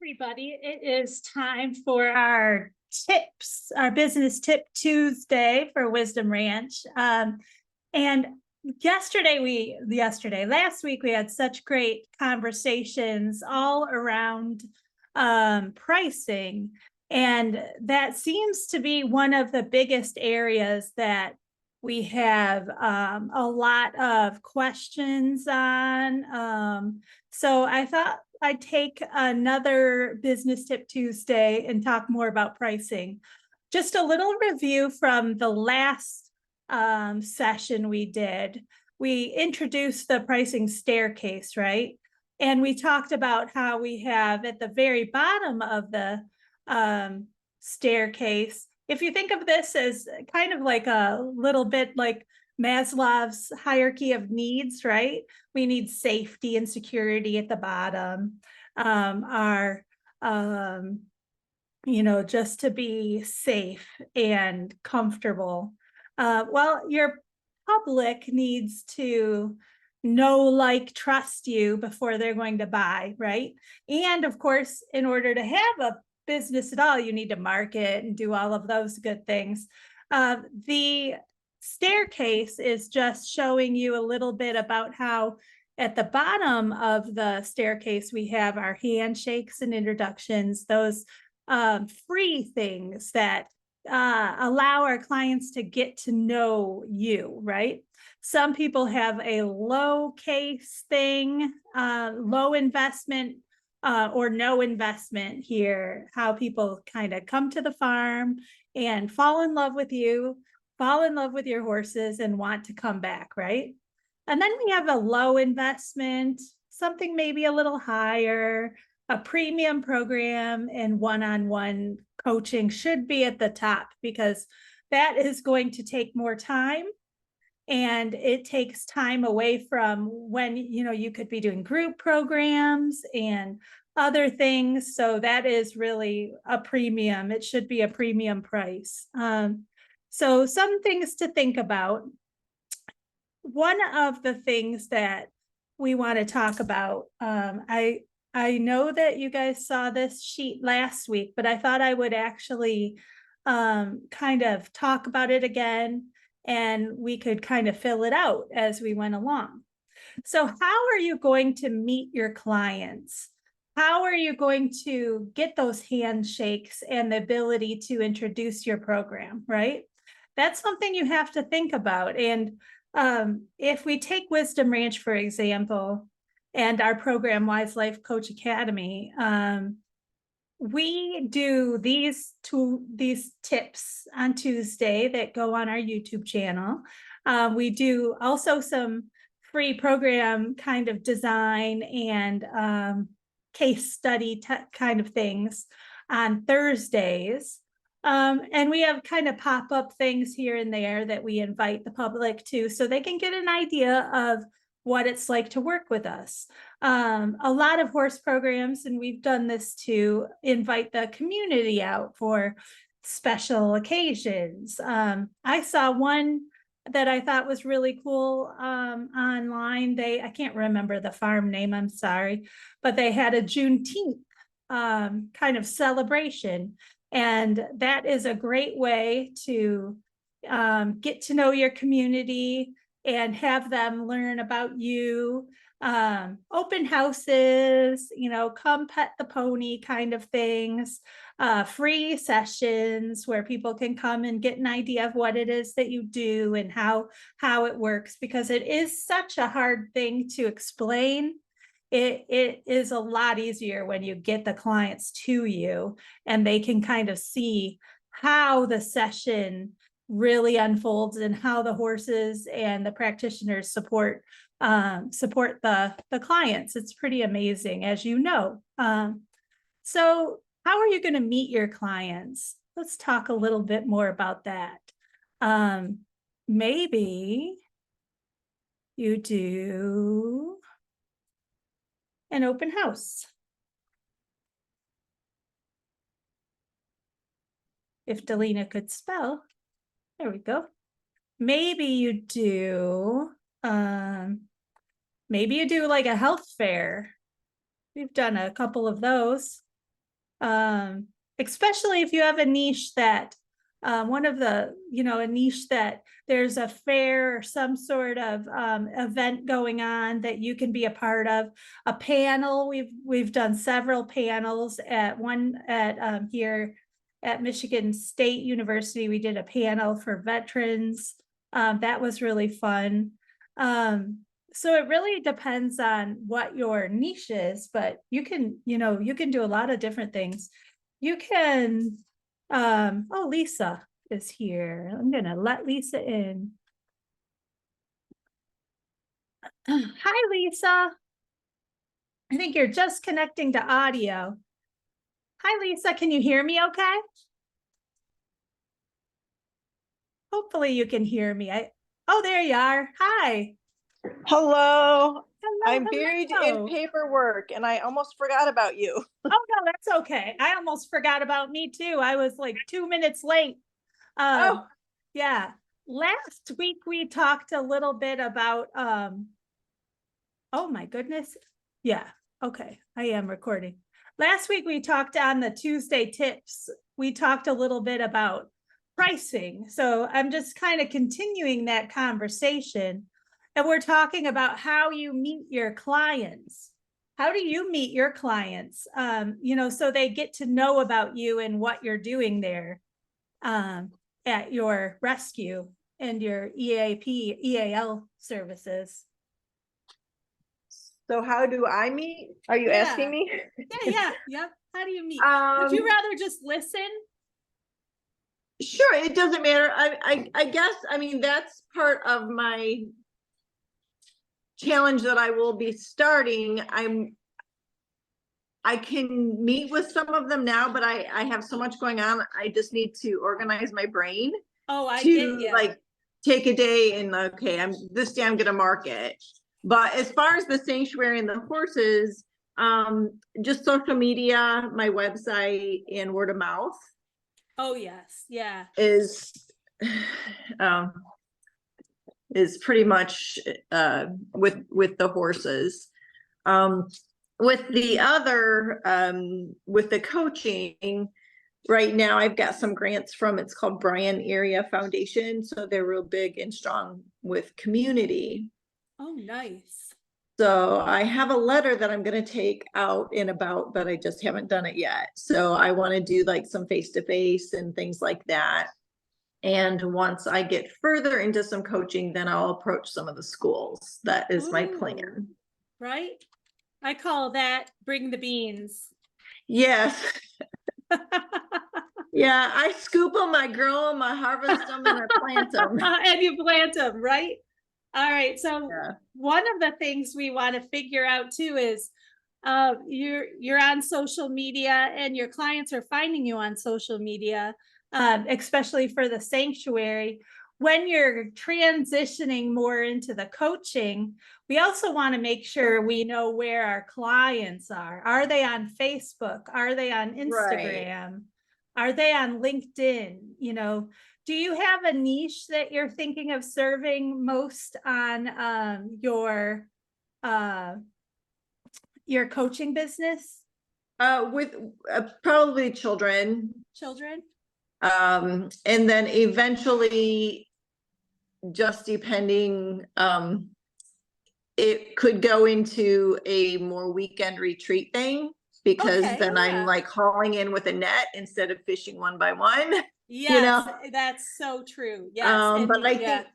Everybody, it is time for our tips, our business tip Tuesday for Wisdom Ranch. And last week, we had such great conversations all around pricing. And that seems to be one of the biggest areas that we have a lot of questions on. So I thought I'd take another Business Tip Tuesday and talk more about pricing. Just a little review from the last session we did. We introduced the pricing staircase, right? And we talked about how we have at the very bottom of the staircase, if you think of this as kind of like a little bit like Maslow's hierarchy of needs, right? We need safety and security at the bottom. Just to be safe and comfortable. Well, your public needs to know, like, trust you before they're going to buy, right? And of course, in order to have a business at all, you need to market and do all of those good things. The staircase is just showing you a little bit about how at the bottom of the staircase, we have our handshakes and introductions, those free things that allow our clients to get to know you, right? Some people have a low case thing, low investment or no investment here, how people kind of come to the farm and fall in love with you, fall in love with your horses and want to come back, right? And then we have a low investment, something maybe a little higher, a premium program, and one-on-one coaching should be at the top because that is going to take more time. And it takes time away from when, you could be doing group programs and other things. So that is really a premium. It should be a premium price. So some things to think about. One of the things that we want to talk about, I know that you guys saw this sheet last week, but I thought I would actually kind of talk about it again, and we could kind of fill it out as we went along. So how are you going to meet your clients? How are you going to get those handshakes and the ability to introduce your program, right? That's something you have to think about. And if we take Wisdom Ranch, for example, and our program, Wise Life Coach Academy, we do these tips on Tuesday that go on our YouTube channel. We do also some free program kind of design and case study kind of things on Thursdays. And we have kind of pop-up things here and there that we invite the public to so they can get an idea of what it's like to work with us. A lot of horse programs, and we've done this to invite the community out for special occasions. I saw one that I thought was really cool online. I can't remember the farm name, I'm sorry, but they had a Juneteenth kind of celebration. And that is a great way to get to know your community and have them learn about you. Open houses, come pet the pony kind of things, free sessions where people can come and get an idea of what it is that you do and how it works, because it is such a hard thing to explain. It is a lot easier when you get the clients to you and they can kind of see how the session really unfolds and how the horses and the practitioners support the clients. It's pretty amazing, as you know. So how are you going to meet your clients? Let's talk a little bit more about that. Maybe you do an open house. If Delina could spell. There we go. Maybe you do like a health fair. We've done a couple of those. especially if you have a niche that one of the, a niche that there's a fair or some sort of event going on that you can be a part of. A panel, we've done several panels at here at Michigan State University. We did a panel for veterans. That was really fun. So it really depends on what your niche is, but you can do a lot of different things. You can, oh, Lisa is here. I'm gonna let Lisa in. Hi, Lisa. I think you're just connecting to audio. Hi, Lisa. Can you hear me okay? Hopefully you can hear me. Oh, there you are. Hi. Hello. Hello, I'm buried in paperwork and I almost forgot about you. Oh, no, that's okay. I almost forgot about me too. I was like 2 minutes late. Yeah. Last week we talked a little bit about, oh my goodness. Yeah. Okay. I am recording. Last week we talked on the Tuesday tips. We talked a little bit about pricing. So I'm just kind of continuing that conversation. And we're talking about how you meet your clients. How do you meet your clients? So they get to know about you and what you're doing there at your rescue and your EAL services. So how do I meet? Are you asking me? Yeah. How do you meet? Would you rather just listen? Sure, it doesn't matter. I guess, I mean, that's part of my challenge that I will be starting. I can meet with some of them now, but I have so much going on. I just need to organize my brain. Oh, I get you. Like take a day and okay, this day I'm gonna mark it. But as far as the sanctuary and the horses, just social media, my website, and word of mouth. Oh yes, yeah. Is pretty much with the horses. With the other, with the coaching, right now I've got some grants from, it's called Bryan Area Foundation. So they're real big and strong with community. Oh, nice. So I have a letter that I'm going to take out and about, but I just haven't done it yet. So I want to do like some face-to-face and things like that. And once I get further into some coaching, then I'll approach some of the schools. That is my plan. Right? I call that bring the beans. Yes. Yeah, I scoop them, I grow them, I harvest them, and I plant them. And you plant them, right? All right. So one of the things we want to figure out too is you're on social media and your clients are finding you on social media, especially for the sanctuary. When you're transitioning more into the coaching, we also want to make sure we know where our clients are. Are they on Facebook? Are they on Instagram? Right. Are they on LinkedIn? Do you have a niche that you're thinking of serving most on your coaching business? With probably children. And then eventually, just depending, it could go into a more weekend retreat thing, because then I'm like hauling in with a net instead of fishing one by one. Yes, that's so true. Yes. But I think,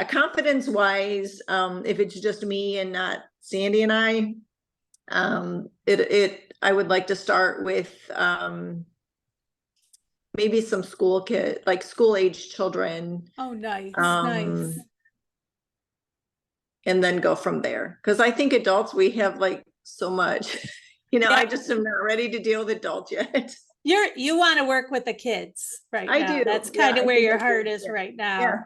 confidence wise, if it's just me and not Sandy and I, I would like to start with maybe some school age children. Oh, nice. Nice. And then go from there. Because I think adults, we have like so much, I just am not ready to deal with adults yet. You want to work with the kids right now. I do. That's kind of where your heart is right now. Yeah.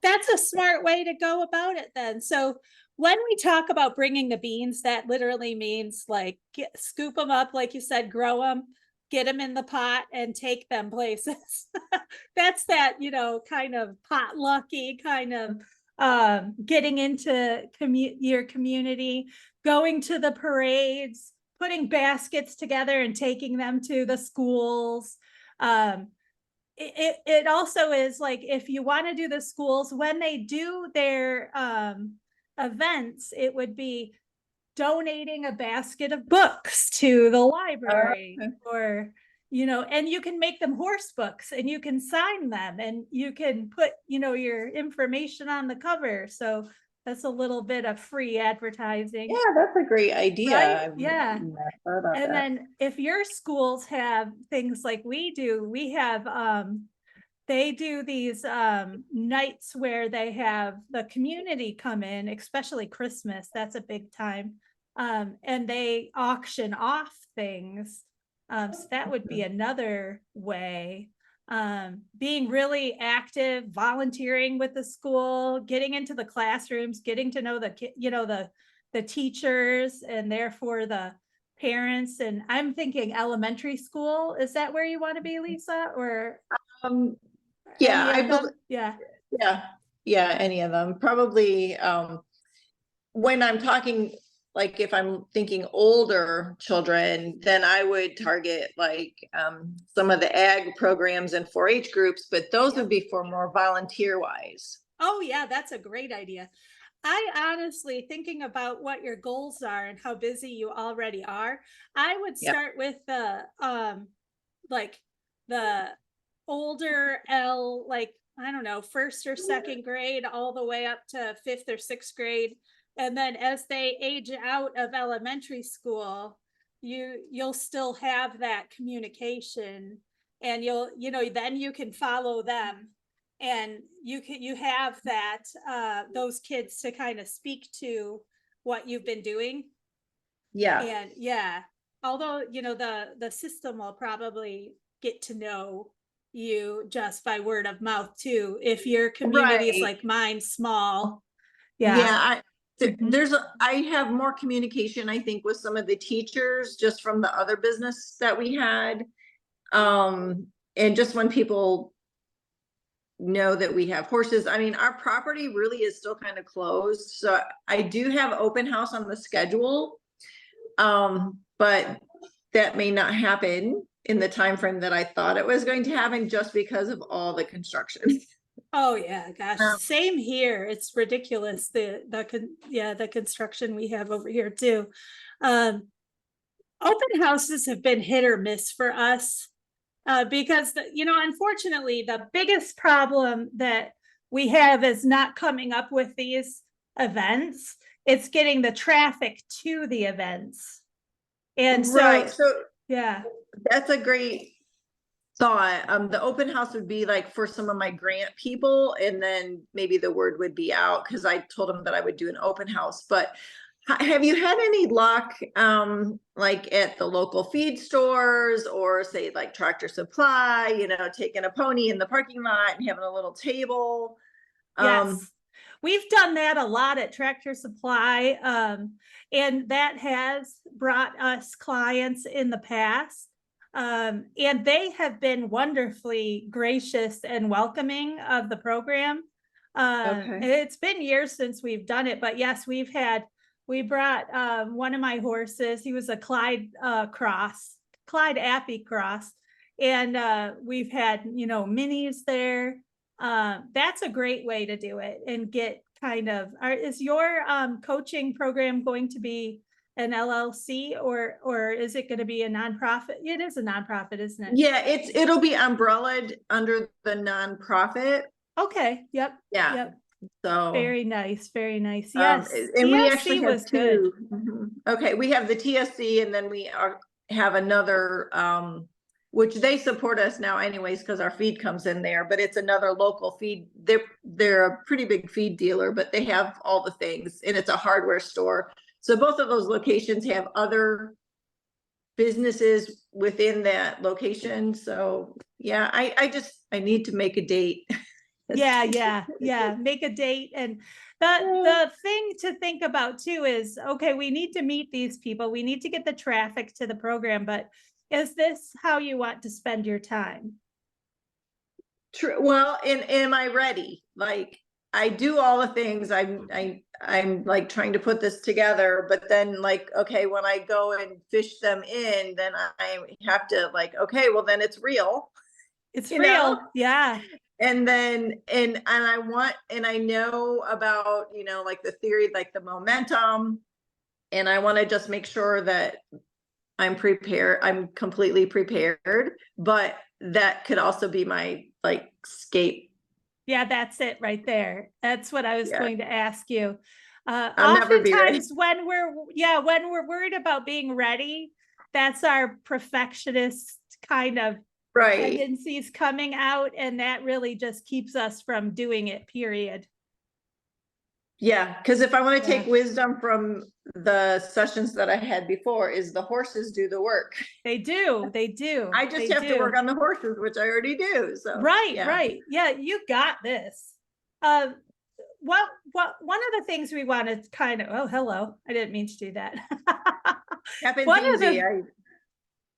That's a smart way to go about it then. So when we talk about bringing the beans, that literally means like scoop them up, like you said, grow them, get them in the pot and take them places. That's that, kind of potlucky kind of getting into your community, going to the parades, putting baskets together and taking them to the schools. It also is like, if you want to do the schools, when they do their events, it would be donating a basket of books to the library, or, you know, and you can make them horse books and you can sign them and you can put, you know, your information on the cover. So that's a little bit of free advertising. Yeah, that's a great idea. Right? Yeah. Never thought about And that. then if your schools have things like we do, we have they do these nights where they have the community come in, especially Christmas. That's a big time. And they auction off things. So that would be another way. Being really active, volunteering with the school, getting into the classrooms, getting to know the you know, the teachers, and therefore the parents. And I'm thinking elementary school. Is that where you want to be, Lisa? Or Yeah, any I of them? believe, Yeah. yeah, any of them. Probably, when I'm talking, like if I'm thinking older children, then I would target like some of the ag programs and 4-H groups, but those would be for more volunteer wise. Oh, yeah, that's a great idea. I honestly, thinking about what your goals are and how busy you already are, I would Yep. start with the like the older like, I don't know, first or second grade all the way up to fifth or sixth grade. And then as they age out of elementary school, you'll still have that communication, and you know, then you can follow them, and you have that those kids to kind of speak to what you've been doing. Yeah, And yeah, although, you know, the system will probably get to know you just by word of mouth too, if your community is right. like mine, small. Yeah. Yeah, Mhm. I have more communication, I think, with some of the teachers just from the other business that we had. And just when people know that we have horses, I mean, our property really is still kind of closed. So I do have open house on the schedule. But that may not happen in the time frame that I thought it was going to happen just because of all the construction. Oh yeah, gosh, Um, same here. It's ridiculous, the construction we have over here too. Um, open houses have been hit or miss for us, because you know, unfortunately, the biggest problem that we have is not coming up with these events. It's getting the traffic to the events. And right. so, So yeah. that's a great thought. The open house would be like for some of my grant people, and then maybe the word would be out because I told them that I would do an open house. But have you had any luck, like at the local feed stores, or say like Tractor Supply, you know, taking a pony in the parking lot and having a little table? Yes. We've done that a lot at Tractor Supply, and that has brought us clients in the past. And they have been wonderfully gracious and welcoming of the program. Okay. It's been years since we've done it, but yes, we brought one of my horses. He was a Clyde Appy cross. And we've had, you know, minis there. That's a great way to do it and get kind of, is your coaching program going to be an LLC, or is it going to be a nonprofit? It is a nonprofit, isn't it? Yeah, it'll be umbrellaed under the nonprofit. Okay. Yep. Yeah. Yep. So Very nice. Very nice. Yes. and we TSC actually have was good. two. Okay, we have the TSC, and then have another, which they support us now anyways because our feed comes in there, but it's another local feed. They're a pretty big feed dealer, but they have all the things, and it's a hardware store. So both of those locations have other businesses within that location. So yeah, I need to make a date. Yeah. Make a date. And the thing to think about too is, okay, we need to meet these people. We need to get the traffic to the program, but is this how you want to spend your time? True. Well, and am I ready? Like, I do all the things. I'm like trying to put this together, but then like, okay, when I go and fish them in, then I have to like, okay, well then it's real, It's you know? real. Yeah. And then, and I know about, like the theory, like the momentum, and I want to just make sure that I'm prepared. I'm completely prepared, but that could also be my like escape. Yeah, that's it right there. That's what I was Yeah. going to ask you. I'll never be ready. Oftentimes when we're worried about being ready, that's our perfectionist kind of Right. tendencies coming out, and that really just keeps us from doing it, period. Yeah, because if I want to Yeah. take wisdom from the sessions that I had before, is the horses do the work. They do. I just They have to work do. on the horses, which I already do. So Right, yeah. right. Yeah, you got this. One of the things we want to kind of, oh, hello. I didn't mean to do that. Happens One of easy. the,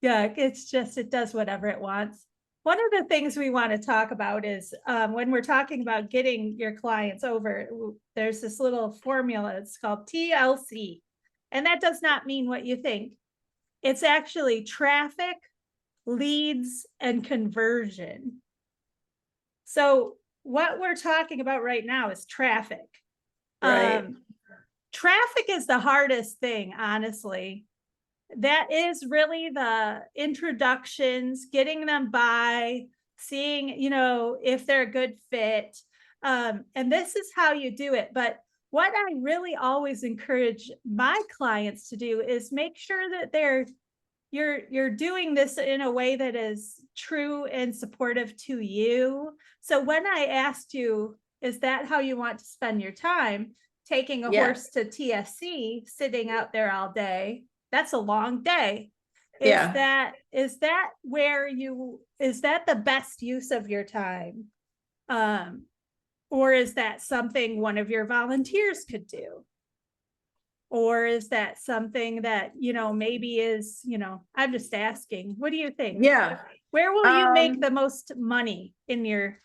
yeah, it's just, it does whatever it wants. One of the things we want to talk about is when we're talking about getting your clients over, there's this little formula. It's called TLC. And that does not mean what you think. It's actually traffic, leads, and conversion. So what we're talking about right now is traffic. Right. Traffic is the hardest thing, honestly. That is really the introductions, getting them by, seeing, if they're a good fit. And this is how you do it. But what I really always encourage my clients to do is make sure that you're doing this in a way that is true and supportive to you. So when I asked you, is that how you want to spend your time? Taking a horse to TSC, sitting out there all day, that's a long day. Is that the best use of your time? Or is that something one of your volunteers could do? Or is that something that, maybe is, I'm just asking, what do you think? Yeah. Where will you make the most money in your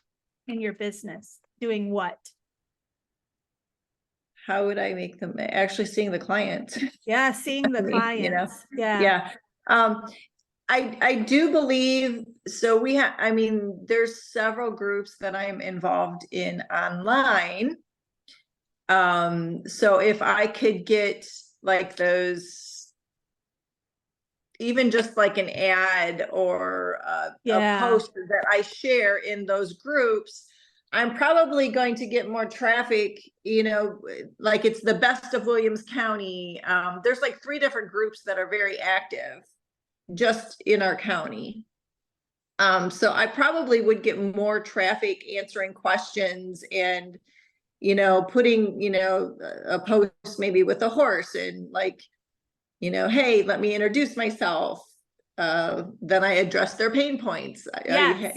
business? Doing what? How would I make them actually seeing the clients? Yeah, seeing the clients. Yeah. Yeah. I do believe so. There's several groups that I'm involved in online. So if I could get like those, even just like an ad or a post that I share in those groups, I'm probably going to get more traffic, like it's the best of Williams County. There's like 3 different groups that are very active just in our county. So I probably would get more traffic answering questions and, putting, a post maybe with a horse and like, hey, let me introduce myself. Then I address their pain points. Yes.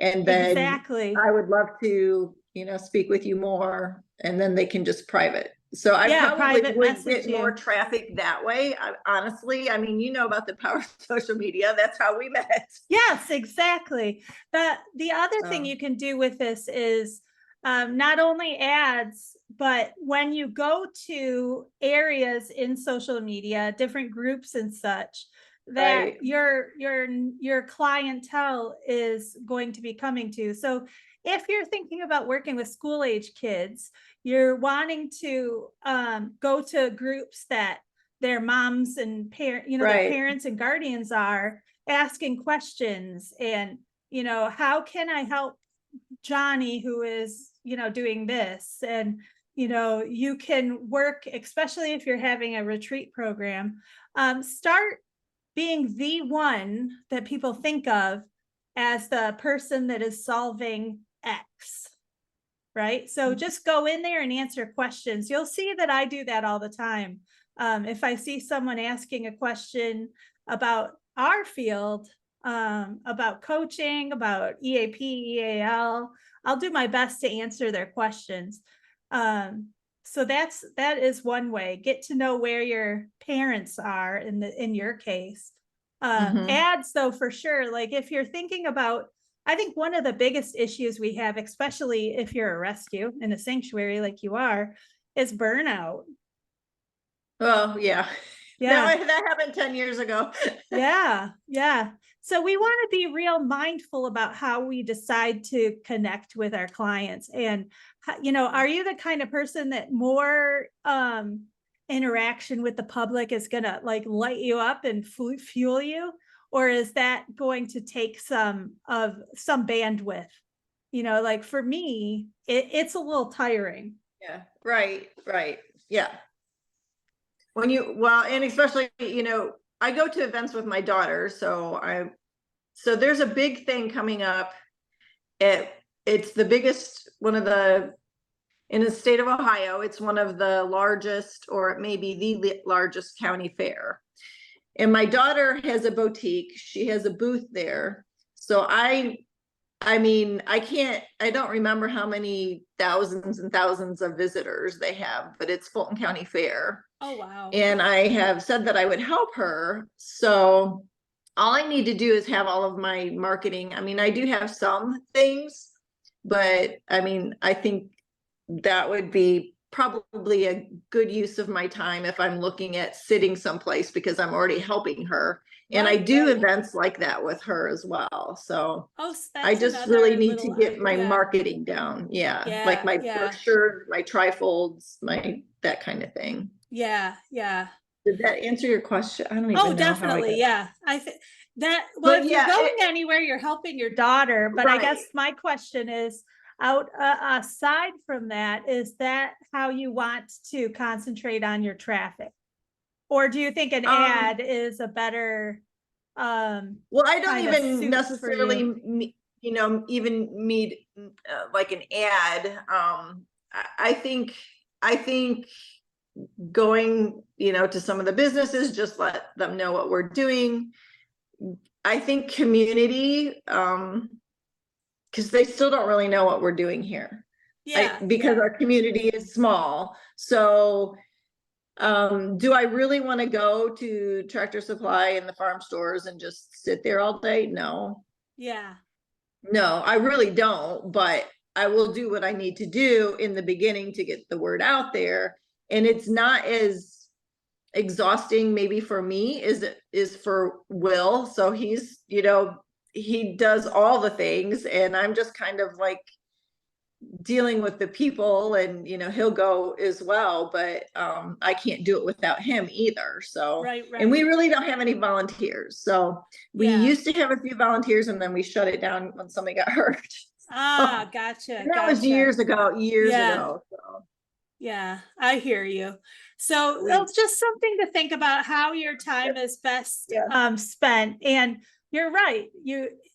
And then exactly. I would love to, speak with you more, and then they can just private. So I probably would get more traffic that way. Honestly, about the power of social media. That's how we met. Yes, exactly. The other thing you can do with this is not only ads, but when you go to areas in social media, different groups and such, that your clientele is going to be coming to. So if you're thinking about working with school age kids, you're wanting to go to groups that their moms and their parents and guardians are asking questions, and how can I help Johnny who is doing this? And you can work, especially if you're having a retreat program, start being the one that people think of as the person that is solving X, right? So just go in there and answer questions. You'll see that I do that all the time. If I see someone asking a question about our field, about coaching, about EAP, EAL, I'll do my best to answer their questions. So that is one way. Get to know where your parents are in your case. Ads though, for sure. Like if you're thinking about I think one of the biggest issues we have, especially if you're a rescue in a sanctuary like you are, is burnout. Well, yeah. Yeah. That happened 10 years ago. Yeah. Yeah. So we want to be real mindful about how we decide to connect with our clients. And, are you the kind of person that more interaction with the public is going to like light you up and fuel you? Or is that going to take some bandwidth? Like for me, it's a little tiring. Yeah, right, right. Yeah. And especially, I go to events with my daughter, so there's a big thing coming up. It's the biggest, in the state of Ohio, it's one of the largest, or it may be the largest county fair. And my daughter has a boutique. She has a booth there. So I don't remember how many thousands and thousands of visitors they have, but it's Fulton County Fair. Oh, wow. And I have said that I would help her. So all I need to do is have all of my marketing. I mean, I do have some things, but I think that would be probably a good use of my time if I'm looking at sitting someplace, because I'm already helping her. And I do events like that with her as well. So I just really need to get my marketing down. Yeah. Like my brochure, my trifolds, that kind of thing. Yeah. Yeah. Did that answer your question? I don't even know. Oh, definitely. Yeah. I think that, well, if you're going anywhere, you're helping your daughter. But I guess my question is, aside from that, is that how you want to concentrate on your traffic? Or do you think an ad is a better well, I don't even necessarily even need like an ad. I think going to some of the businesses, just let them know what we're doing. I think community, because they still don't really know what we're doing here. Because our community is small. So do I really want to go to Tractor Supply and the farm stores and just sit there all day? No. Yeah. No, I really don't, but I will do what I need to do in the beginning to get the word out there. And it's not as exhausting maybe for me as it is for Will. So he's, he does all the things, and I'm just kind of like dealing with the people, and he'll go as well, but I can't do it without him either. So right. And we really don't have any volunteers. So we used to have a few volunteers, and then we shut it down when somebody got hurt. Gotcha. And that was years ago. So. Yeah, I hear you. So it's just something to think about, how your time is best spent. And you're right.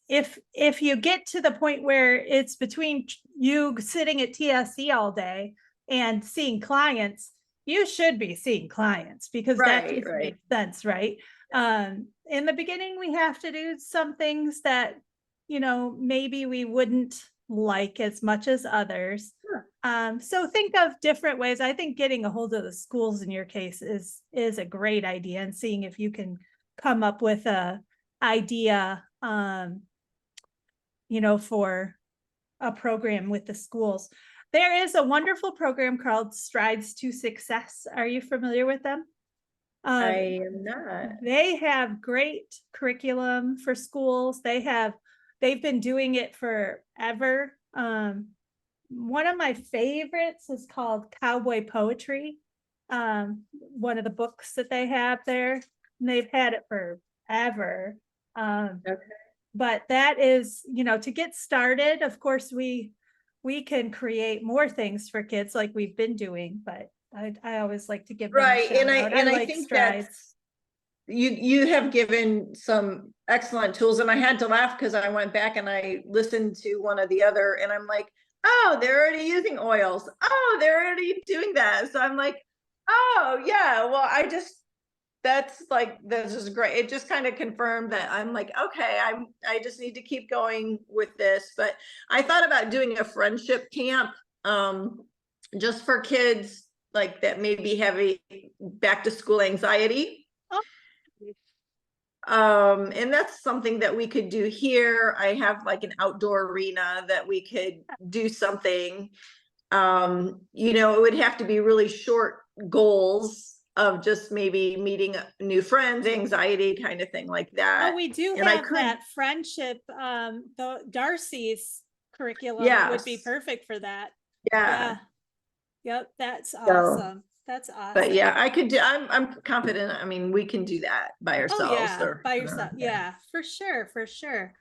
If you get to the point where it's between you sitting at TSC all day and seeing clients, you should be seeing clients, because that just makes sense, right? In the beginning, we have to do some things that, maybe we wouldn't like as much as others. Sure. So think of different ways. I think getting a hold of the schools in your case is a great idea, and seeing if you can come up with a idea, for a program with the schools. There is a wonderful program called Strides to Success. Are you familiar with them? I am not. They have great curriculum for schools. They've been doing it forever. One of my favorites is called Cowboy Poetry. One of the books that they have there, and they've had it forever. Okay. But that is, to get started, of course, we can create more things for kids like we've been doing, but I always like to give them a shout out. I think Strides. You have given some excellent tools, and I had to laugh because I went back and I listened to one of the other, and I'm like, oh, they're already using oils. Oh, they're already doing that. So I'm like, oh yeah, well, that's just great. It just kind of confirmed that I'm like, okay, I just need to keep going with this. But I thought about doing a friendship camp, just for kids like that maybe having back to school anxiety. And that's something that we could do here. I have like an outdoor arena that we could do something. It would have to be really short goals of just maybe meeting new friends, anxiety kind of thing like that. Oh, we do And I have could, that friendship, the Darcy's curriculum would be yes, perfect for that. yeah. Yeah. Yep, that's So, awesome. That's but yeah, awesome. I could do, I'm confident. I mean, we can do that by Oh ourselves yeah, or, by yourself. Yeah, for sure, for sure.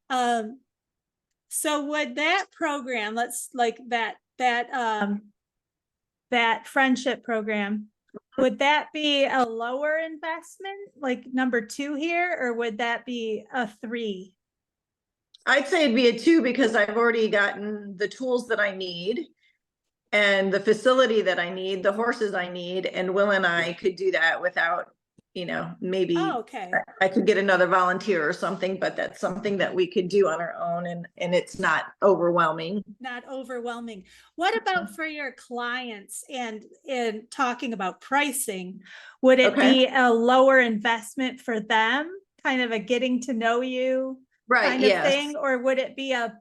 Um, so would that program, let's like that friendship program, would that be a lower investment, like number 2 here, or would that be a 3? I'd say it'd be a 2 because I've already gotten the tools that I need and the facility that I need, the horses I need, and Will and I could do that without, maybe Oh, okay. I could get another volunteer or something, but that's something that we could do on our own and it's not overwhelming. Not overwhelming. What about for your clients and in talking about pricing? Would it Okay. be a lower investment for them, kind of a getting to know you Right, kind of yes. thing, or would it be a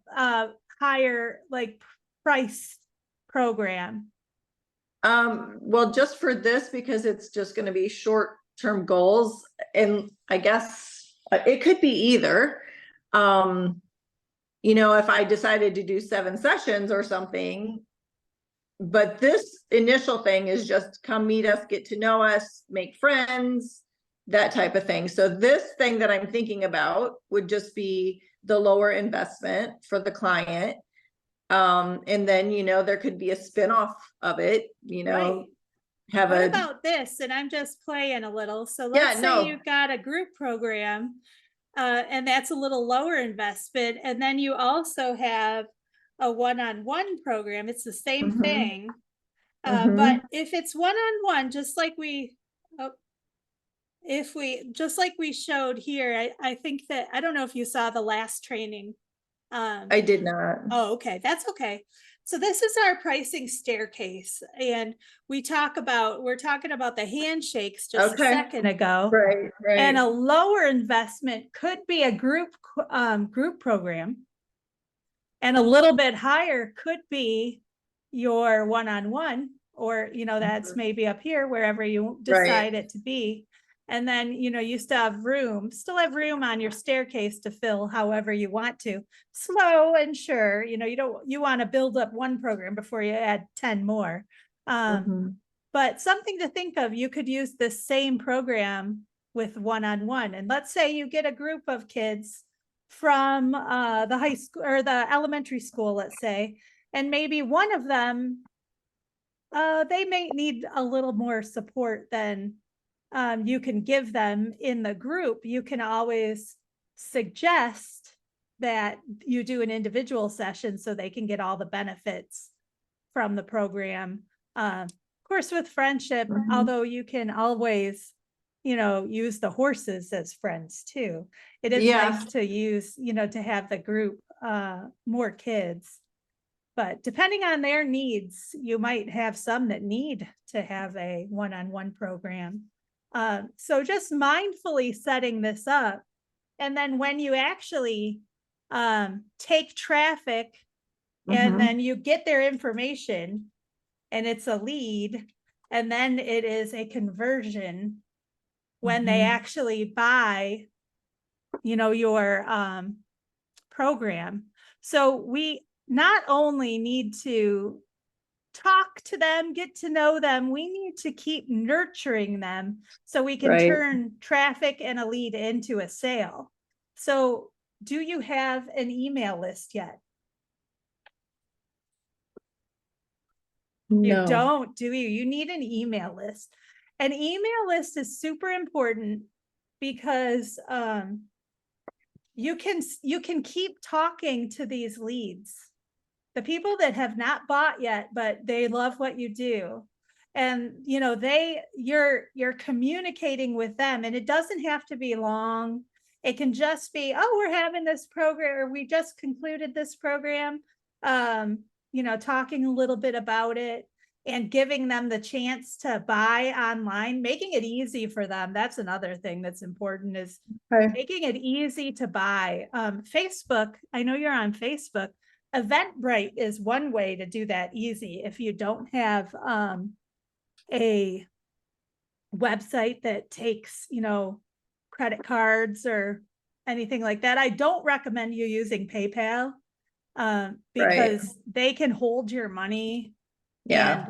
higher like price program? Well, just for this, because it's just gonna be short-term goals, and I guess it could be either. If I decided to do 7 sessions or something, but this initial thing is just come meet us, get to know us, make friends, that type of thing. So this thing that I'm thinking about would just be the lower investment for the client. And then, there could be a spin-off of it, Right. have What a, about this? And I'm just playing a little. So yeah, let's say no. you've got a group program, and that's a little lower investment. And then you also have a one-on-one program. It's the same Mhm, thing. But mhm. if it's one-on-one, oh, just like we showed here, I think that, I don't know if you saw the last training. I did not. Oh, okay. That's okay. So this is our pricing staircase. And we're talking about the handshakes just a Okay, second ago. right, And right. a lower investment could be a group program. And a little bit higher could be your one-on-one, or that's Mhm. maybe up here wherever you Right. decide it to be. And then you still have room on your staircase to fill however you want to, slow and sure. You want to build up one program before you add 10 more. Mhm. But something to think of, you could use this same program with one-on-one. And let's say you get a group of kids from the high school or the elementary school, let's say, and maybe one of them, they may need a little more support than you can give them in the group. You can always suggest that you do an individual session so they can get all the benefits from the program. Of course, with friendship, Mhm. although you can always, use the horses as friends too. It is Yeah. nice to use, to have the group, more kids. But depending on their needs, you might have some that need to have a one-on-one program. So just mindfully setting this up. And then when you actually take traffic and Mhm. then you get their information and it's a lead, and then it is a conversion when they Mhm. actually buy, your program. So we not only need to talk to them, get to know them, we need to keep nurturing them so we can Right. turn traffic and a lead into a sale. So do you have an email list yet? You No. don't, do you? You need an email list. An email list is super important because you can keep talking to these leads, the people that have not bought yet, but they love what you do. And you're communicating with them, and it doesn't have to be long. It can just be, oh, we're having this program, or we just concluded this program, talking a little bit about it. and giving them the chance to buy online, making it easy for them. That's another thing that's important, is Okay. making it easy to buy. Facebook, I know you're on Facebook. Eventbrite is one way to do that easy. If you don't have a website that takes, credit cards or anything like that, I don't recommend you using PayPal, because they can hold your money. Yeah.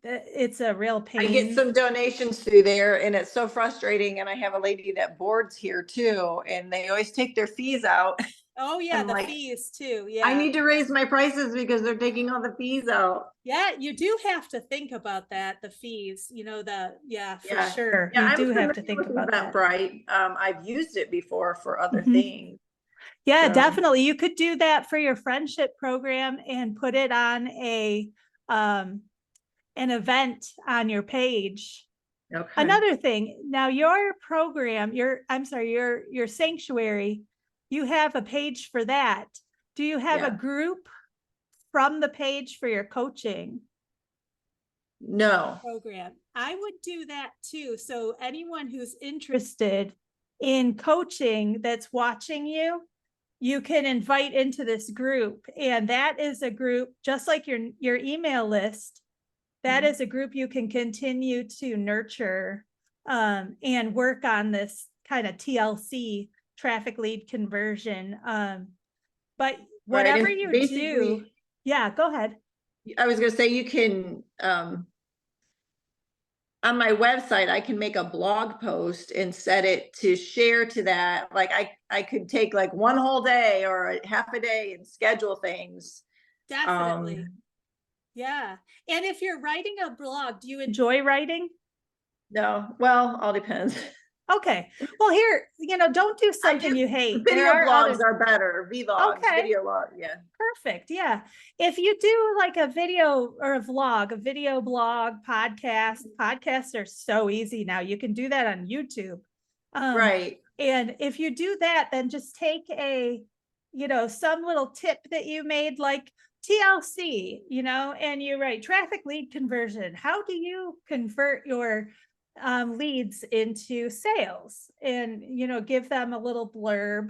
And it's a real I get pain. some donations through there and it's so frustrating. And I have a lady that boards here too, and they always take their fees out. Oh yeah, I'm the like, fees too. I Yeah. need to raise my prices because they're taking all the fees out. Yeah, you do have to think about that, the fees, for Yeah. sure. Yeah, You I'm do have familiar to think with about that. Eventbrite. I've used it before for other Mhm. things. Yeah, So, definitely. You could do that for your friendship program and put it on an event on your page. okay. Another thing, now your program, your sanctuary, you have a page for that. Do you have a Yeah. group from the page for your coaching No. program? I would do that too. So anyone who's interested in coaching that's watching you, you can invite into this group. And that is a group, just like your email list, that is a group you can continue to nurture, and work on this kind of TLC, traffic lead conversion. But Right. whatever And you do, basically, yeah, go ahead. I was going to say, you can, on my website, I can make a blog post and set it to share to that. Like I could take like one whole day or a half a day and schedule things. Definitely. Yeah. And if you're writing a blog, do you enjoy writing? No, well, all depends. Okay. Well, here, don't do something you hate. There Video are blogs other. are better. Vlogs, Okay. video log, yeah. Perfect. Yeah. If you do like a video or a vlog, a video blog, podcasts are so easy now. You can do that on YouTube. Right. And if you do that, then just take some little tip that you made, like TLC, and you write traffic lead conversion. How do you convert your leads into sales? And, give them a little blurb,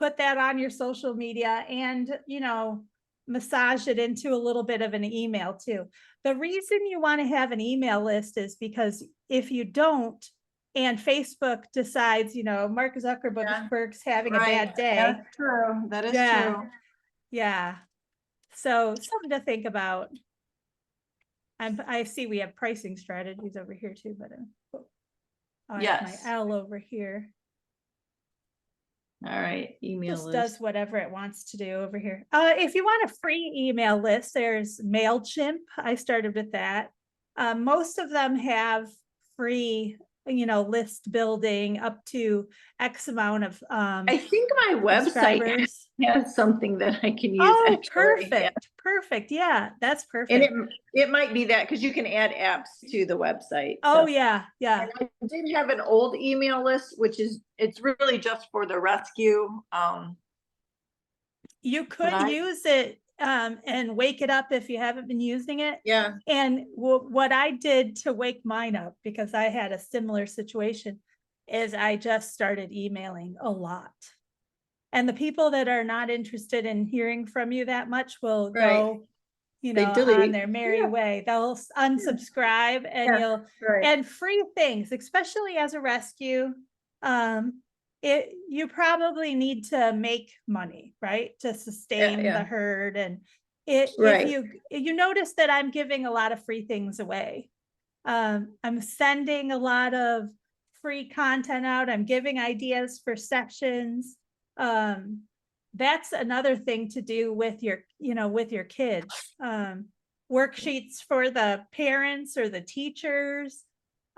put that on your social media, and, massage it into a little bit of an email too. The reason you want to have an email list is because if you don't, and Facebook decides, Mark Zuckerberg's having a Right. bad day. That's true. That is Yeah. true. Yeah. So something to think about. I see we have pricing strategies over here too, but I have my Yes. L over here. All right. Email Just list. does whatever it wants to do over here. If you want a free email list, there's MailChimp. I started with that. Most of them have free, list building up to X amount of I think my website subscribers. has something that I can use Oh, actually. perfect. Yeah. Perfect. Yeah, that's And perfect. it might be that because you can add apps to the website. Oh, So. yeah. Yeah. And I did have an old email list, it's really just for the rescue. You could use it and wake it up if you haven't been using it. Yeah. And what I did to wake mine up, because I had a similar situation, is I just started emailing a lot. And the people that are not interested in hearing from you that much will go, on their merry way. They'll unsubscribe, and and free things, especially as a rescue. You probably need to make money, right, to sustain the herd. And if you notice that I'm giving a lot of free things away, I'm sending a lot of free content out. I'm giving ideas for sessions. That's another thing to do with your kids. Worksheets for the parents or the teachers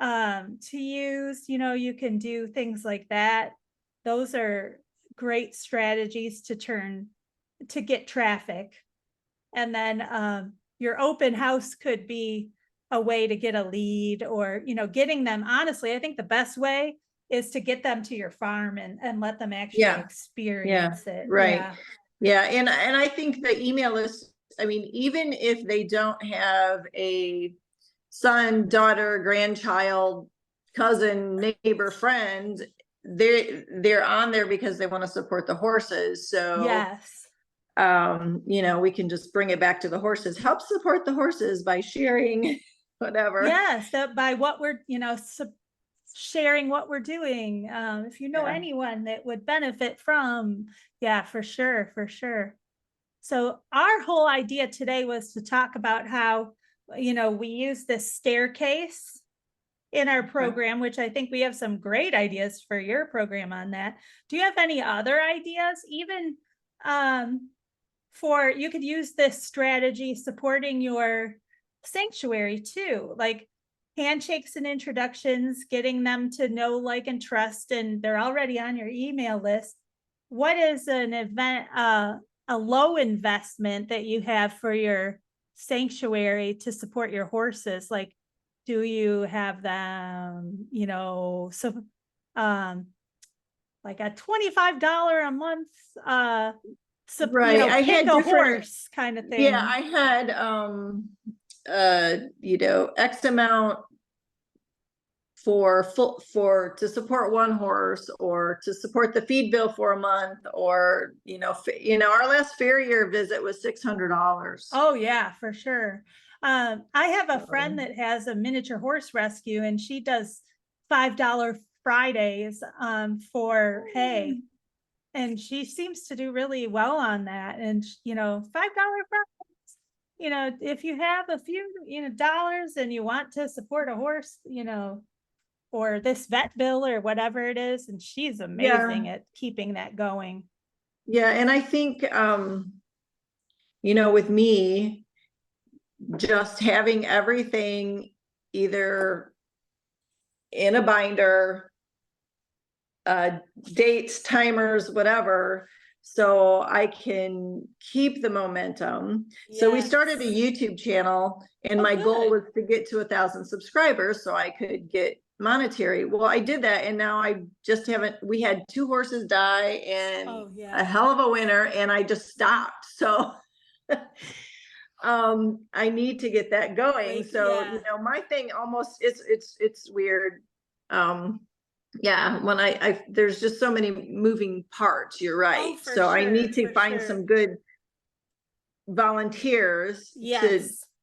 to use. You can do things like that. Those are great strategies to get traffic. And then your open house could be a way to get a lead, or getting them. Honestly, I think the best way is to get them to your farm and let them actually experience it. Right. Yeah. And I think the email list, I mean, even if they don't have a son, daughter, grandchild, cousin, neighbor, friend, they're on there because they want to support the horses. So Yes. you know, we can just bring it back to the horses, help support the horses by sharing whatever. Yes, that by what we're, sharing what we're doing. If you know Yeah. anyone that would benefit from, yeah, for sure, for sure. So our whole idea today was to talk about how, we use this staircase in our program, which I think we have some great ideas for your program on that. Do you have any other ideas? Even for you could use this strategy supporting your sanctuary too, like handshakes and introductions, getting them to know, like, and trust, and they're already on your email list. What is an event, a low investment that you have for your sanctuary to support your horses? Like, do you have them, so like a $25 a month so, Right. I pick had a different, horse kind of yeah, thing? I had you know, X amount for to support one horse, or to support the feed bill for a month, or our last farrier visit was $600. Oh yeah, for sure. I have a friend that has a miniature horse rescue, and she does $5 Fridays for hay, and she seems to do really well on that. And $5 Fridays, if you have a few dollars and you want to support a horse, or this vet bill or whatever it is, and she's amazing Yeah. at keeping that going. Yeah, and I think with me, just having everything either in a binder, dates, timers, whatever, so I can keep the momentum. So we started a YouTube channel, and my goal was to get to 1,000 subscribers so I could get monetary. Well, I did that, and now I just haven't. We had 2 horses die in a hell of a winter, and I just stopped. So I need to get that going. So my thing almost, it's weird. Yeah, when I there's just so many moving parts. You're right. So I need to find some good volunteers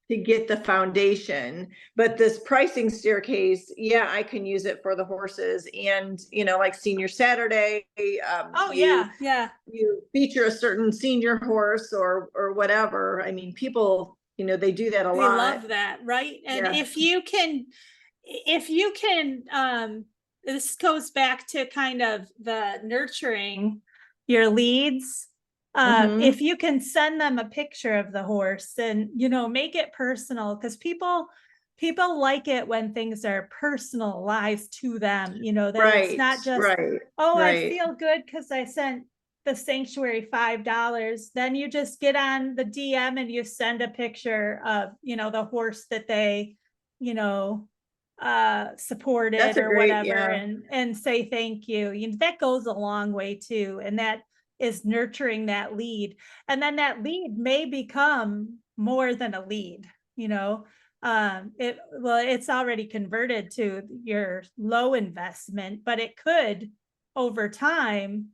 to get the foundation. But this pricing staircase, yeah, I can use it for the horses, and like Senior Saturday, you feature a certain senior horse or whatever. I mean, people, they do that a lot. They love that, right? And if you can, this goes back to kind of the nurturing your leads. If you can send them a picture of the horse and, make it personal, because people like it when things are personalized to them, that it's not just, I feel good because I sent the sanctuary $5. Then you just get on the DM and you send a picture of, the horse that they, supported or whatever, and say thank you. That goes a long way too. And that is nurturing that lead. And then that lead may become more than a lead, it's already converted to your low investment, but it could over time,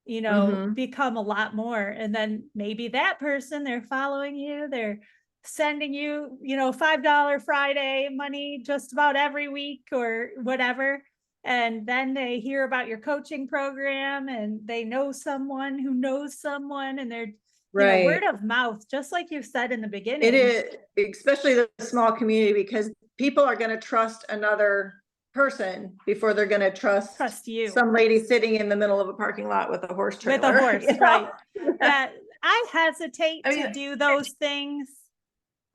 become a lot more. And then maybe that person, they're following you, they're sending you, $5 Friday money just about every week or whatever. And then they hear about your coaching program, and they know someone who knows someone, and they're, word of mouth, just like you said in the beginning. It is, especially the small community, because people are going to trust another person before they're going to trust you. Some lady sitting in the middle of a parking lot with a horse trailer. With a horse, right. I hesitate to do those things.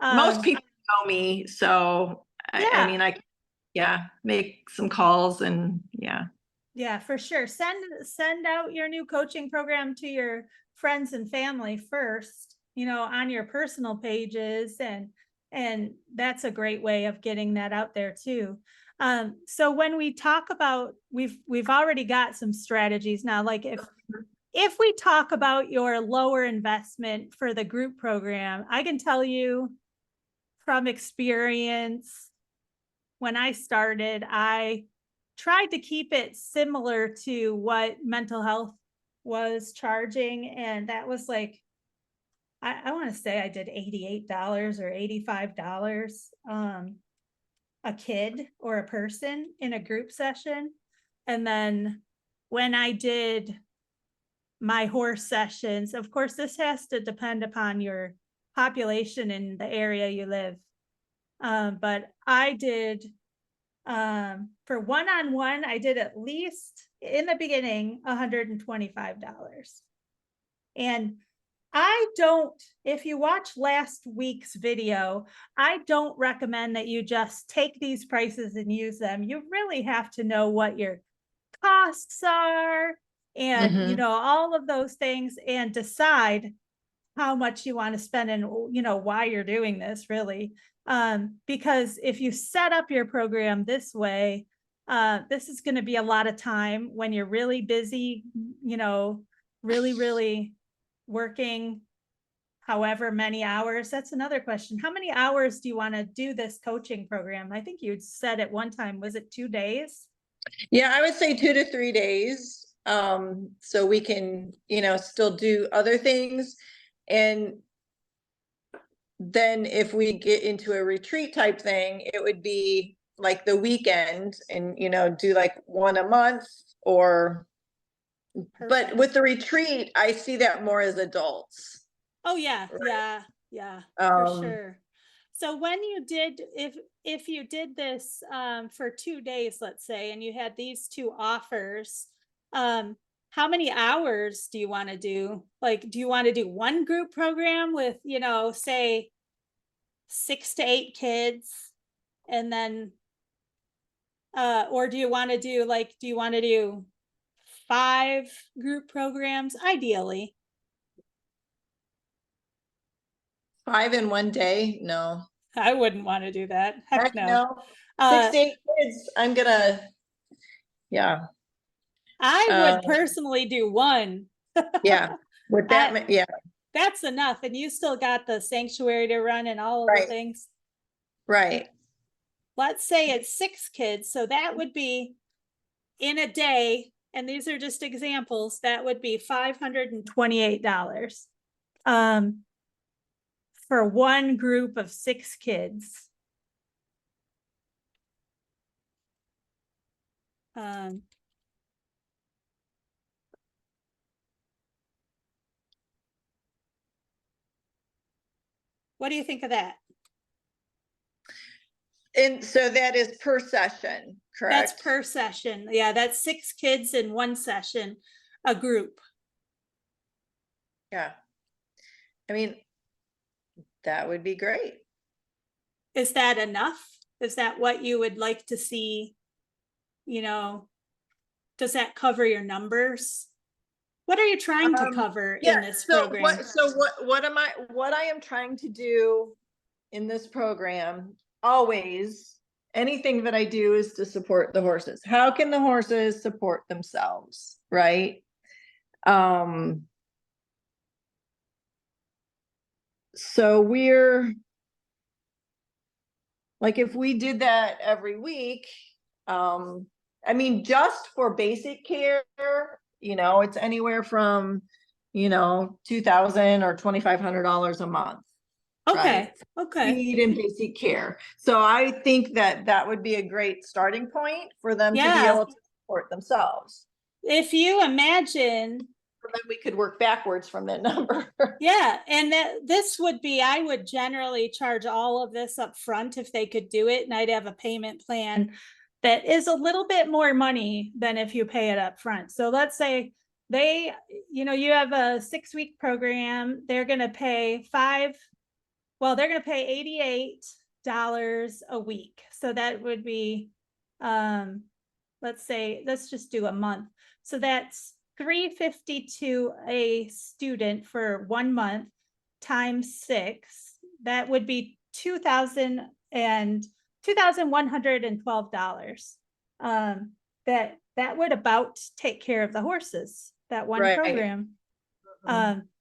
Most people know me, so I mean, I make some calls, and yeah, for sure. Send out your new coaching program to your friends and family first, on your personal pages, and that's a great way of getting that out there too. So when we talk about, we've already got some strategies now. Like if we talk about your lower investment for the group program, I can tell you from experience, when I started, I tried to keep it similar to what mental health was charging. And that was like, I want to say I did $88 or $85 a kid or a person in a group session. And then when I did my horse sessions, of course, this has to depend upon your population in the area you live. But I did, for one-on-one, I did at least in the beginning, $125. And I don't, if you watch last week's video, I don't recommend that you just take these prices and use them. You really have to know what your costs are and, you know, all of those things, and decide how much you want to spend and, you know, why you're doing this really. Because if you set up your program this way, this is going to be a lot of time when you're really busy, you know, really working however many hours. That's another question. How many hours do you want to do this coaching program? I think you said at one time, was it 2 days? Yeah, I would say 2 to 3 days. So we can, you know, still do other things. And then if we get into a retreat type thing, it would be like the weekend and, you know, do like one a month or, but with the retreat, I see that more as adults. Oh yeah, Right. yeah, for Um, sure. So when you did, if you did this for 2 days, let's say, and you had these two offers, how many hours do you want to do? Like, do you want to do one group program with, you know, say 6 to 8 kids, and then, or do you want to do like, do you want to do 5 group programs? Ideally, 5 in one day? No. I wouldn't want to do that. Heck Heck no. no. 6 to 8 kids, I'm gonna, yeah. I would Um, personally do one. yeah, with I, that, yeah, that's enough. And you still got the sanctuary to run and all of the right, things. right. Let's say it's 6 kids. So that would be in a day. And these are just examples. That would be $528 for one group of 6 kids. What do you think of that? And so that is per session, correct? That's per session. Yeah, that's 6 kids in one session, a group. Yeah. I mean, that would be great. Is that enough? Is that what you would like to see? You know, does that cover your numbers? What are you trying to cover Yeah, in this so program? what I am trying to do in this program, always, anything that I do is to support the horses. How can the horses support themselves, right? So we're like, if we did that every week, I mean, just for basic care, you know, it's anywhere from, you know, $2,000 or $2,500 a month. Okay, Right? okay. Feed and basic care. So I think that that would be a great starting point for them to be Yeah. able to support themselves. If you imagine, And then we could work backwards from that number. yeah, and that this would be, I would generally charge all of this up front if they could do it, and I'd have a payment plan that is a little bit more money than if you pay it up front. So let's say they, you know, you have a 6-week program, they're going to pay they're going to pay $88 a week. So that would be, let's say, let's just do a month. So that's $352 a student for 1 month times 6. That would be $2,112. That would about take care of the horses, that one Right. program.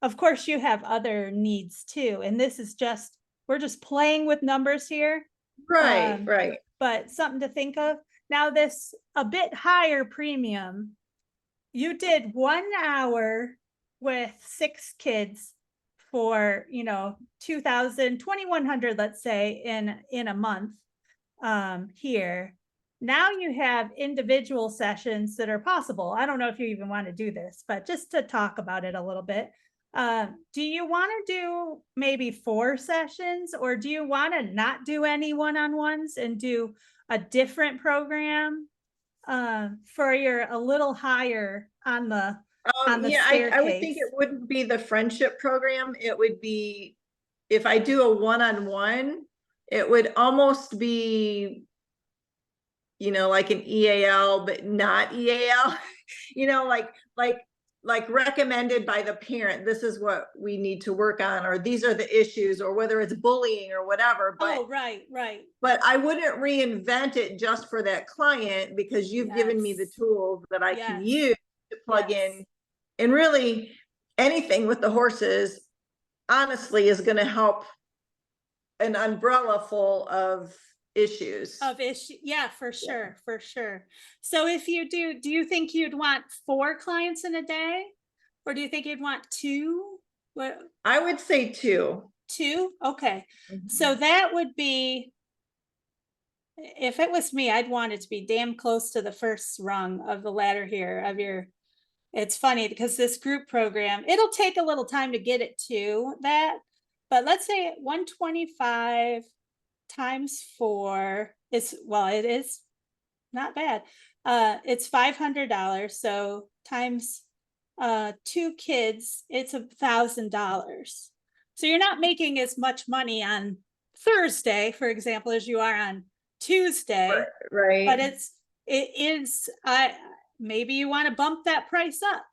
Of course, you have other needs too, and this is just, we're just playing with numbers here. Right, right. but something to think of. Now this a bit higher premium, you did 1 hour with 6 kids for, 2,100, let's say in a month, here. Now you have individual sessions that are possible. I don't know if you even want to do this, but just to talk about it a little bit. Do you want to do maybe 4 sessions, or do you want to not do any one-on-ones and do a different program for your a little higher on the Yeah, I would think staircase? it wouldn't be the friendship program. It would be, if I do a one-on-one, it would almost be, like an EAL, but not EAL, like recommended by the parent. This is what we need to work on, or these are the issues, or whether it's bullying or whatever. Oh, right, right. But I wouldn't reinvent it just for that client, because you've given me the Yes. tools that I can Yes. use to plug Yes. in. And really, anything with the horses, honestly, is going to help an umbrella full of issues. Of issue, yeah, for sure, for sure. So if you do you think you'd want 4 clients in a day, or do you think you'd want 2? What, I would say 2. 2? Okay, so Mhm. that would be, if it was me, I'd want it to be damn close to the first rung of the ladder here of your. It's funny because this group program, it'll take a little time to get it to that, but let's say 125 times 4 is, well, it is not bad. It's $500. So times 2 kids, it's $1,000. So you're not making as much money on Thursday, for example, as you are on Tuesday. Right. But it is, maybe you want to bump that price up.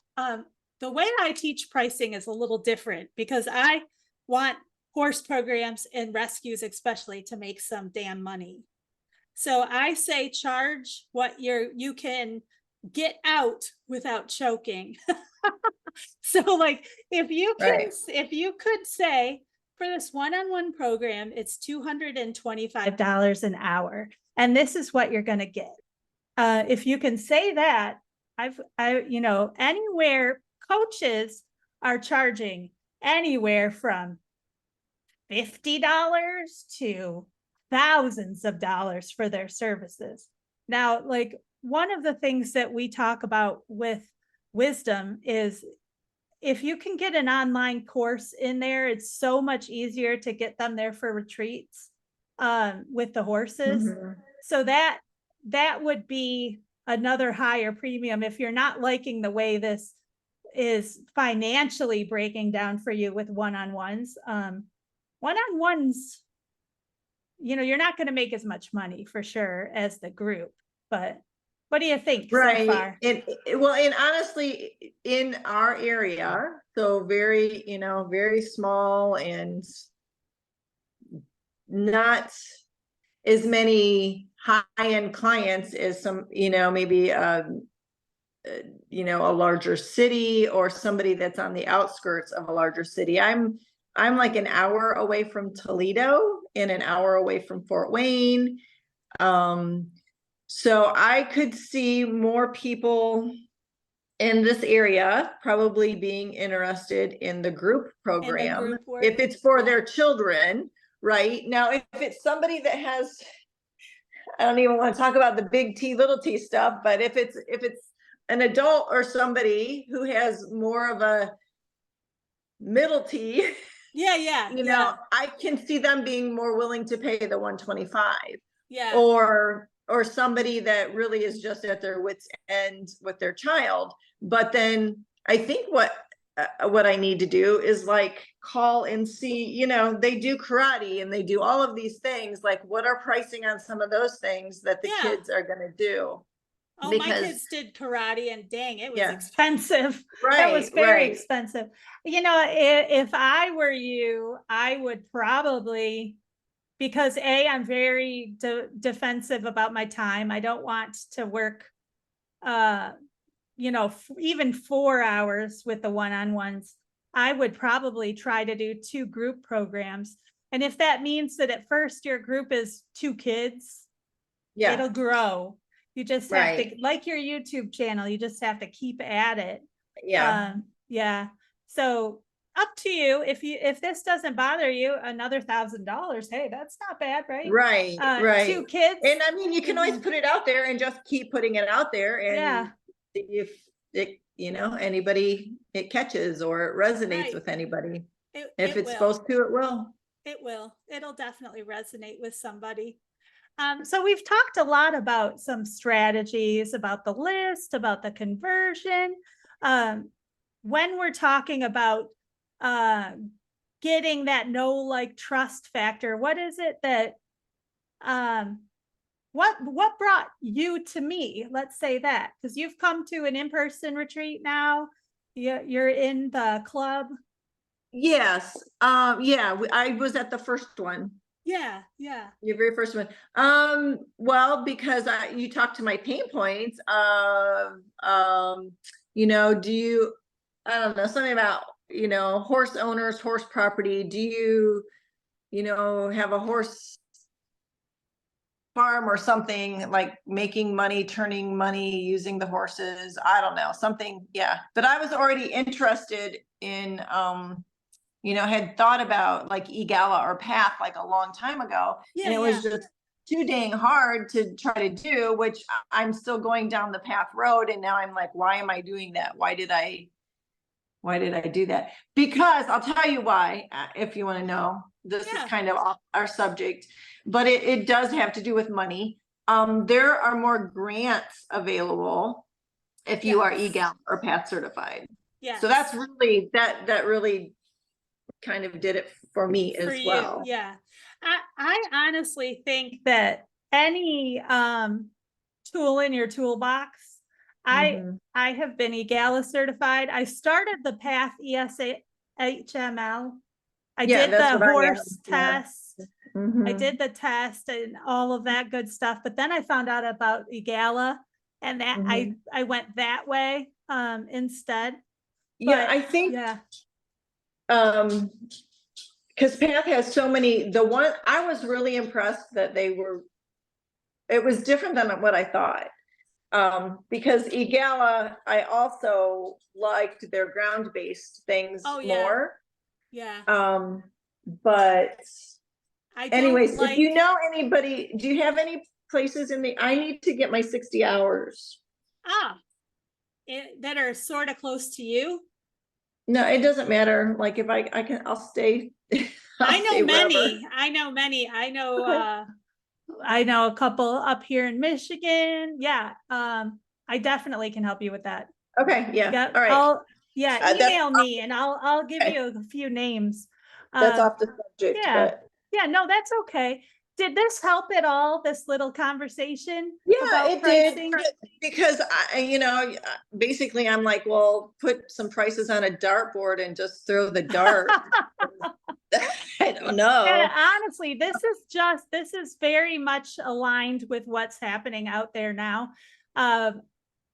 The way I teach pricing is a little different because I want horse programs and rescues especially to make some damn money. So I say charge what you can get out without choking. So like if you could say for this one-on-one program, it's $225 an hour, and this is what you're going to get. If you can say that, anywhere coaches are charging anywhere from $50 to thousands of dollars for their services. Now, like one of the things that we talk about with wisdom is if you can get an online course in there, it's so much easier to get them there for retreats with the horses. Mhm. So that would be another higher premium if you're not liking the way this is financially breaking down for you with one-on-ones. One-on-ones, you're not going to make as much money for sure as the group, but what do you think so far? And honestly, in our area, so very, very small and not as many high-end clients as some, maybe a larger city or somebody that's on the outskirts of a larger city. I'm like an hour away from Toledo and an hour away from Fort Wayne. So I could see more people in this area probably being interested in the group program group work? if it's for their children. Right now, if it's somebody that has, I don't even want to talk about the big T, little T stuff, but if it's an adult or somebody who has more of a middle T, yeah, I can see them being more willing to pay the 125. yeah, Or somebody that really is just at their wits' end with their child. But then I think what I need to do is like call and see, they do karate and they do all of these things. Like, what are pricing on some of those things that the kids are going to do? Oh, Because my kids did karate and dang, it was Yeah. expensive. That was very expensive. If I were you, I would probably, because I'm very defensive about my time. I don't want to work, even 4 hours with the one-on-ones. I would probably try to do 2 group programs. And if that means that at first your group is 2 kids, Yeah. It'll grow. You just have to, Right. like your YouTube channel, you just have to keep at it. Yeah. Yeah. So up to you. If this doesn't bother you, another $1,000, hey, that's not bad, right? Right. 2 Right. kids. And I mean, you can always Mhm. put it out there and just keep putting it out there and Yeah, see if it, anybody it catches or it resonates right. with anybody. It If it it's will. supposed to, it will. It will. It'll definitely resonate with somebody. So we've talked a lot about some strategies, about the list, about the conversion. Um, when we're talking about uh, getting that know, like, trust factor, what is it that um, what brought you to me? Let's say that, because you've come to an in-person retreat now. You're in the club. Yes. Yeah, I was at the first one. Yeah, yeah, Your very first one. Well, because you talked to my pain points of, do you, I don't know, something about, horse owners, horse property. Do you, have a horse farm or something, like making money, turning money, using the horses? I don't know, something. Yeah. But I was already interested in, had thought about like EGALA or PATH like a long time ago. yeah, And it yeah, was just too dang hard to try to do, which I'm still going down the PATH road. And now I'm like, why am I doing that? Why did I do that? Because I'll tell you why, if you want to know. This is yeah. kind of off our subject, but it does have to do with money. There are more grants available if you are Yes, EGAL or PATH certified. So that's yes. really, that really kind of did it for me For as you, well. yeah. I honestly think that any tool in your toolbox, I have been EGALA certified. I started the PATH ESHML. I Yeah, did that's the what I am. horse Yeah. test. I Mhm. did the test and all of that good stuff. But then I found out about EGALA, and that Mhm. I went that way instead. Yeah, But I think yeah, because PATH has so many, the one I was really impressed that it was different than what I thought. Because EGALA, I also liked their ground-based things oh yeah, more. yeah. But I don't anyways, if like you know anybody, do you have any places I need to get my 60 hours. that are sort of close to you. No, it doesn't matter. Like if I'll stay. I I'll know stay wherever. many. I know many. I know a couple up here in Michigan. Yeah. I definitely can help you with that. Okay, yeah, Yeah. all right. That's Email me and I'll give okay. you a few names. That's Um, off the subject, yeah. but Yeah, no, that's okay. Did this help at all, this little conversation yeah, about it did pricing? because basically I'm like, well, put some prices on a dartboard and just throw the dart. I don't And know. honestly, this is very much aligned with what's happening out there now.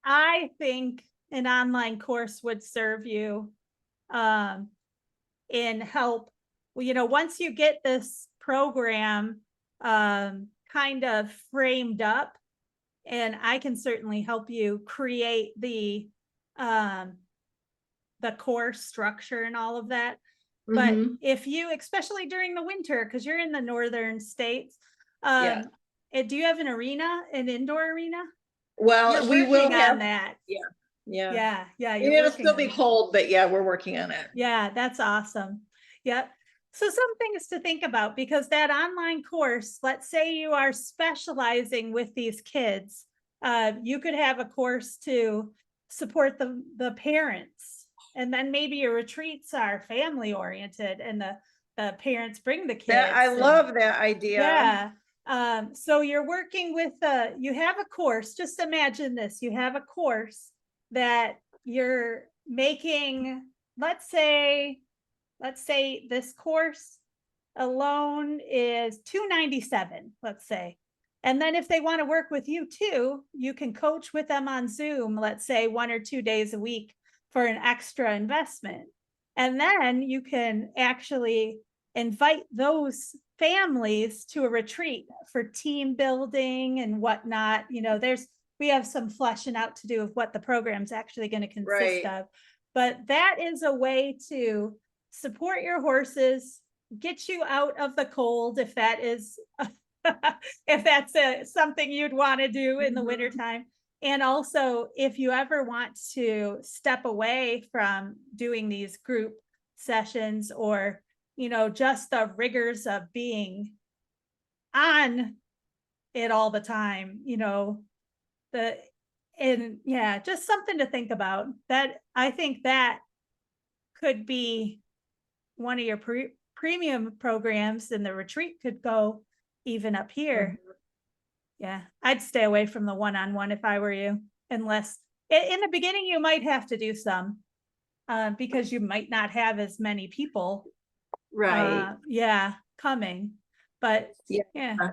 I think an online course would serve you um, in help. Well, once you get this program kind of framed up, and I can certainly help you create um, the course structure and all of that. But Mhm. if you, especially during the winter, because you're in the northern states, Yeah. do you have an indoor arena? You're Well, we will working on have, that. yeah, yeah. Yeah, yeah, And you're it'll working still on be it. cold, but yeah, we're working on it. Yeah, that's awesome. Yep. So some things to think about, because that online course, let's say you are specializing with these kids, you could have a course to support the parents, and then maybe your retreats are family oriented and the parents bring the That kids. I And love that idea. yeah. So you're working with you have a course. Just imagine this. You have a course that you're making, let's say this course alone is $297, let's say. And then if they want to work with you too, you can coach with them on Zoom, let's say 1 or 2 days a week for an extra investment. And then you can actually invite those families to a retreat for team building and whatnot. You know, we have some fleshing out to do of what the program's actually going to consist of. But that is a way to support your horses, get you out of the cold if that is if that's something you'd want to do in the wintertime. And also, if you ever want to step away from doing these group sessions, or, you know, just the rigors of being on it all the time, you know, just something to think about. That, I think that could be one of your premium programs, and the retreat could go even up here. Yeah, I'd stay away from the one-on-one if I were you, unless in the beginning you might have to do some, because you might not have as many people, coming. But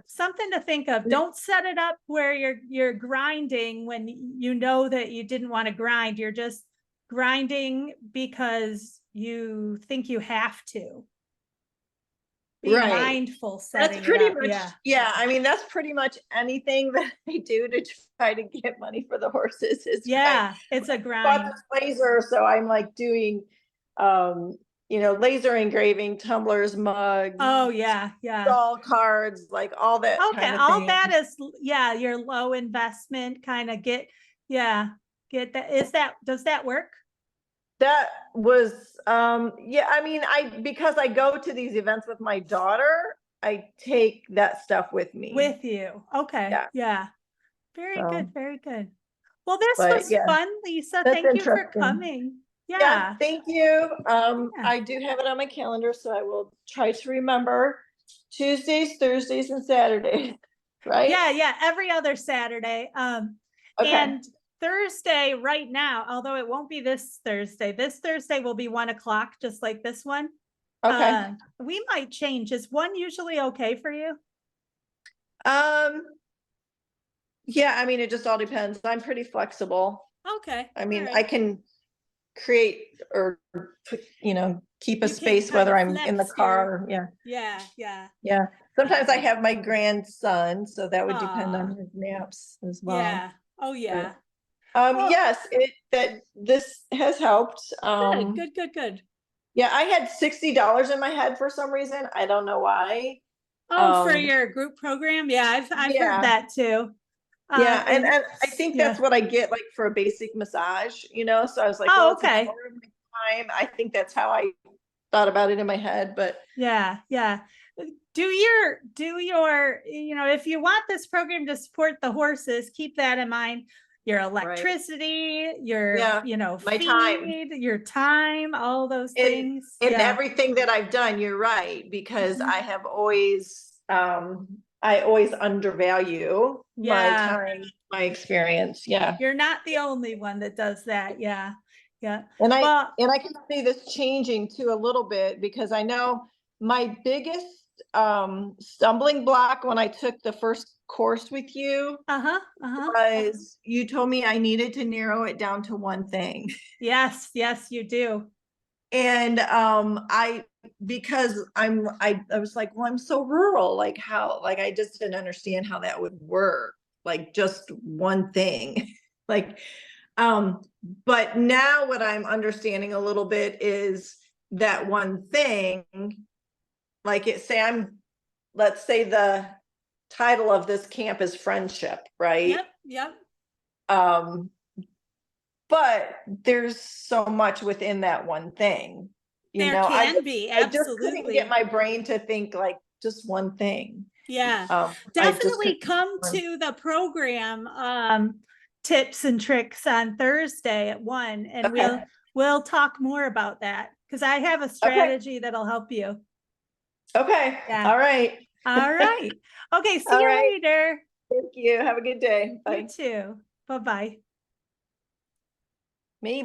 something to think of. Don't set it up where you're grinding when you know that you didn't want to grind. You're just grinding because you think you have to. Be mindful setting. That's pretty it up. much, I mean, that's pretty much anything that I do to try to get money for the horses is it's a grind. Bought this laser, so I'm like doing you know, laser engraving, tumblers, mugs. Doll cards, like all that. Okay, kind of all thing. That is your low investment kind of get that. Does that work? That was I mean, because I go to these events with my daughter, I take that stuff with me. With you. Okay. Yeah. Very good. Very good. Well, this was fun, Lisa. Thank you for coming. Yeah. Thank you. I do have it on my calendar, so I will try to remember Tuesdays, Thursdays, and Saturdays. Right? Yeah. Every other Saturday. And Thursday right now, although it won't be this Thursday will be 1:00, just like this one. Okay. We might change. Is 1 usually okay for you? Yeah, I mean, it just all depends. I'm pretty flexible. Okay. I mean, I can create or, you know, keep a space whether I'm in the car. Yeah. Sometimes I have my grandson, so that would depend on his naps as well. Yeah. Oh yeah. Yes, this has helped. Good. Yeah, I had $60 in my head for some reason. I don't know why. For your group program? Yeah, I've heard that too. And I think that's what I get like for a basic massage, you know. So I was like, okay. It's an hour of my time. I think that's how I thought about it in my head. But yeah. Do your, you know, if you want this program to support the horses, keep that in mind. Your electricity, your, you know, my feed, your time, all those things. And everything that I've done, you're right, because I have always, I always undervalue my time, my experience. Yeah. You're not the only one that does that. Yeah. And I can see this changing too a little bit, because I know my biggest stumbling block when I took the first course with you was you told me I needed to narrow it down to one thing. Yes, you do. And because I was like, well, I'm so rural, like how, like I just didn't understand how that would work, like just one thing. Like but now what I'm understanding a little bit is that one thing, like let's say the title of this camp is friendship, right? Yep. But there's so much within that one thing. There can be, absolutely. I just couldn't get my brain to think like just one thing. Yeah. Definitely come to the program tips and tricks on Thursday at 1, and we'll talk more about that, because I have a strategy that'll help you. Okay. Yeah. All right. Okay. See you later. Thank you. Have a good day. Bye. You too. Bye-bye. Maybe.